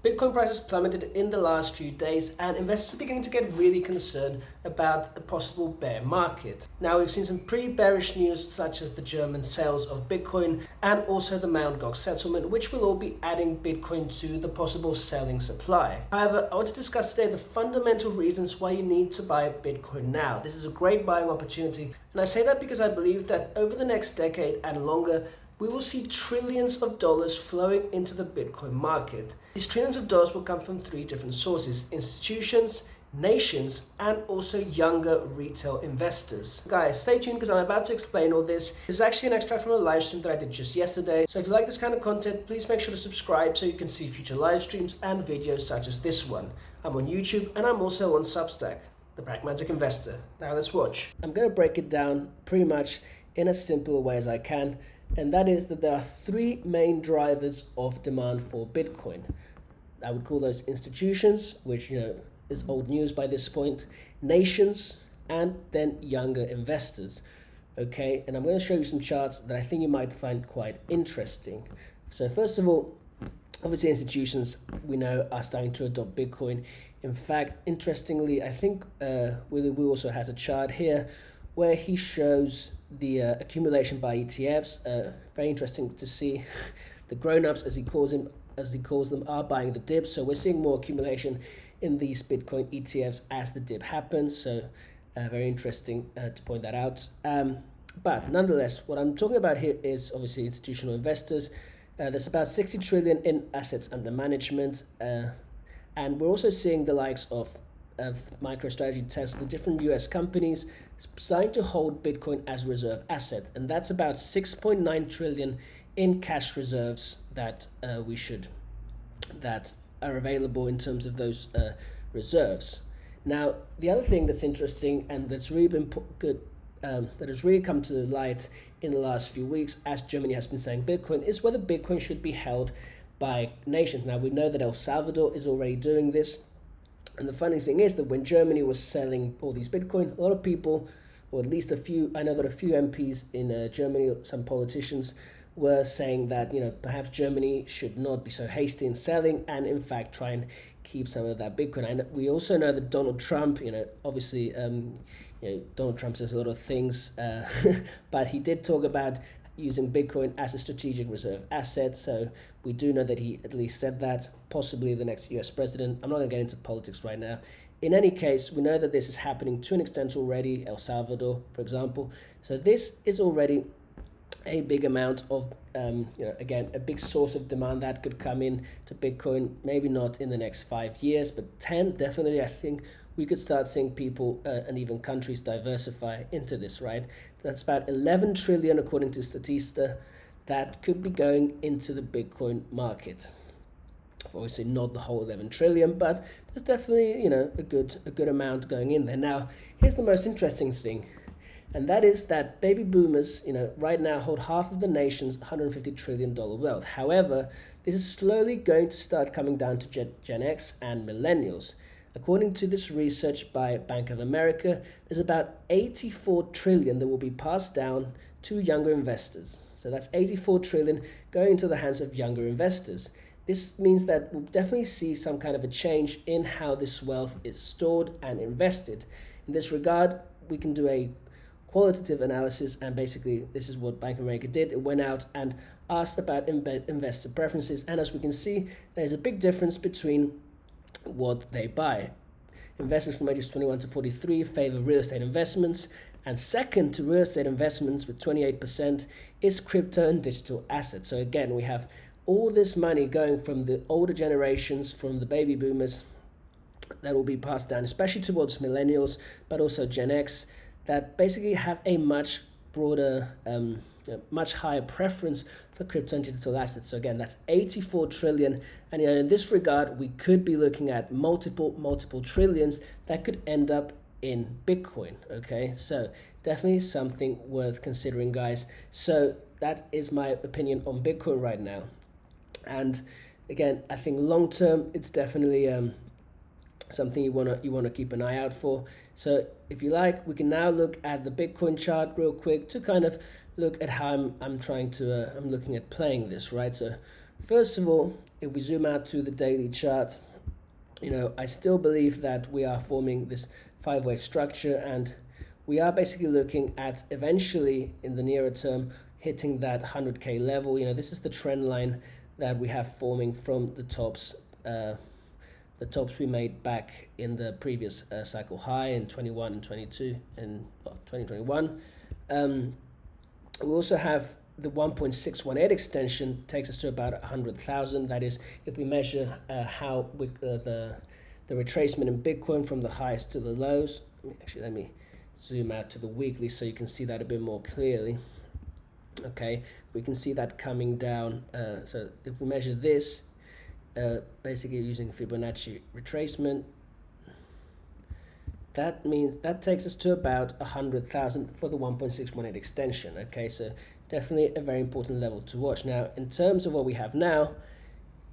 Bitcoin prices plummeted in the last few days, and investors are beginning to get really concerned about a possible bear market. Now, we've seen some pretty bearish news, such as the German sales of Bitcoin and also the Mt. Gox settlement, which will all be adding Bitcoin to the possible selling supply. However, I want to discuss today the fundamental reasons why you need to buy Bitcoin now. This is a great buying opportunity, and I say that because I believe that over the next decade and longer, we will see trillions of dollars flowing into the Bitcoin market. These trillions of dollars will come from three different sources: institutions, nations, and also younger retail investors. Guys, stay tuned because I'm about to explain all this. This is actually an extract from a live stream that I did just yesterday. So if you like this kind of content, please make sure to subscribe so you can see future live streams and videos such as this one. I'm on YouTube and I'm also on Substack, The Pragmatic Investor. Now let's watch. I'm going to break it down pretty much in as simple a way as I can. And that is that there are three main drivers of demand for Bitcoin. I would call those institutions, which is old news by this point, nations, and then younger investors. Okay, and I'm going to show you some charts that I think you might find quite interesting. So first of all, obviously institutions we know are starting to adopt Bitcoin. In fact, interestingly, I think Willie Woo also has a chart here where he shows the accumulation by ETFs. Very interesting to see. The grown-ups, as he calls them, are buying the dip. So we're seeing more accumulation in these Bitcoin ETFs as the dip happens. So very interesting to point that out. But nonetheless, what I'm talking about here is obviously institutional investors. There's about 60 trillion in assets under management. And we're also seeing the likes of MicroStrategy, Tesla, different US companies starting to hold Bitcoin as a reserve asset. And that's about 6.9 trillion in cash reserves that that are available in terms of those reserves. Now, the other thing that's interesting and that's really been good, that has really come to the light in the last few weeks, as Germany has been selling Bitcoin, is whether Bitcoin should be held by nations. Now, we know that El Salvador is already doing this. And the funny thing is that when Germany was selling all these Bitcoin, a lot of people, or at least a few, I know that a few MPs in Germany, some politicians, were saying that perhaps Germany should not be so hasty in selling and in fact try and keep some of that Bitcoin. And we also know that Donald Trump, obviously, Donald Trump says a lot of things, but he did talk about using Bitcoin as a strategic reserve asset. So we do know that he at least said that, possibly the next US president. I'm not going to get into politics right now. In any case, we know that this is happening to an extent already, El Salvador, for example. So this is already a big amount of, again, a big source of demand that could come in to Bitcoin, maybe not in the next 5 years, but 10, definitely. I think we could start seeing people and even countries diversify into this, right? That's about 11 trillion, according to Statista, that could be going into the Bitcoin market. Obviously not the whole 11 trillion, but there's definitely, a good amount going in there. Now, here's the most interesting thing, and that is that baby boomers, right now hold half of the nation's $150 trillion wealth. However, this is slowly going to start coming down to Gen X and millennials. According to this research by Bank of America, there's about 84 trillion that will be passed down to younger investors. So that's 84 trillion going into the hands of younger investors. This means that we'll definitely see some kind of a change in how this wealth is stored and invested. In this regard, we can do a qualitative analysis, and basically this is what Bank of America did. It went out and asked about investor preferences, and as we can see, there's a big difference between what they buy. Investors from ages 21 to 43 favor real estate investments, and second to real estate investments with 28% is crypto and digital assets. So again, we have all this money going from the older generations, from the baby boomers, that will be passed down, especially towards millennials, but also Gen X, that basically have a much broader, much higher preference for crypto and digital assets. So again, that's 84 trillion. And in this regard, we could be looking at multiple trillions that could end up in Bitcoin. Okay, so definitely something worth considering, guys. So that is my opinion on Bitcoin right now. And again, I think long term, it's definitely something you wanna keep an eye out for. So if you like, we can now look at the Bitcoin chart real quick to kind of look at how I'm looking at playing this, right? So First of all, if we zoom out to the daily chart, I still believe that we are forming this five-wave structure, and we are basically looking at eventually in the nearer term hitting that 100k level. This is the trend line that we have forming from the tops we made back in the previous cycle high in 21 and 22 and 2021. We also have the 1.618 extension takes us to about 100,000. That is, if we measure how the retracement in Bitcoin from the highs to the lows. Let me zoom out to the weekly so you can see that a bit more clearly. Okay, we can see that coming down. So if we measure this, basically using Fibonacci retracement, that means that takes us to about 100,000 for the 1.618 extension. Okay, so definitely a very important level to watch. Now, in terms of what we have now,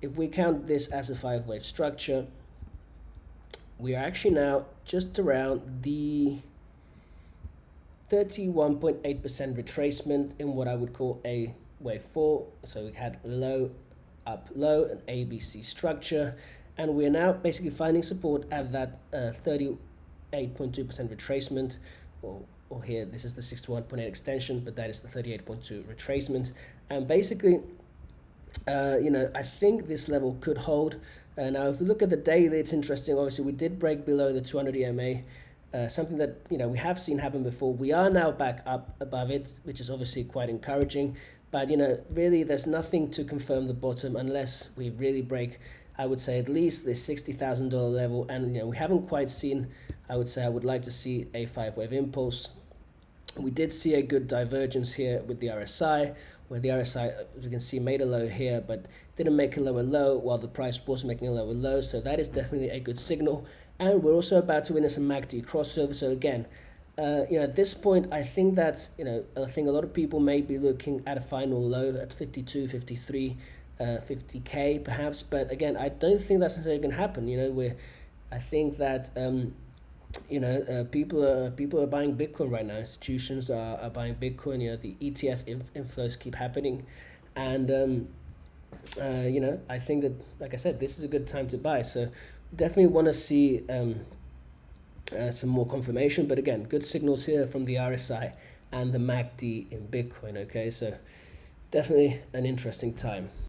if we count this as a five-wave structure, we are actually now just around the 31.8% retracement in what I would call a wave 4. So we had low, up, low, an ABC structure, and we are now basically finding support at that 38.2% retracement, or here this is the 61.8 extension, but that is the 38.2 retracement. And basically, I think this level could hold. Now, if we look at the daily, it's interesting. Obviously, we did break below the 200 EMA. Something that we have seen happen before. We are now back up above it, which is obviously quite encouraging. But really, there's nothing to confirm the bottom unless we really break, I would say, at least the $60,000 level. And we haven't quite seen. I would say I would like to see a five-wave impulse. We did see a good divergence here with the RSI, where the RSI, as you can see, made a low here, but didn't make a lower low, while the price was making a lower low. So that is definitely a good signal. And we're also about to witness a MACD crossover. So again, at this point, I think that, I think a lot of people may be looking at a final low at 52, 53, 50K perhaps. But again, I don't think that's necessarily going to happen. I think that, people are buying Bitcoin right now. Institutions are buying Bitcoin. The ETF inflows keep happening. And, I think that, like I said, this is a good time to buy. So definitely want to see some more confirmation, but again, good signals here from the RSI and the MACD in Bitcoin. Okay, so definitely an interesting time.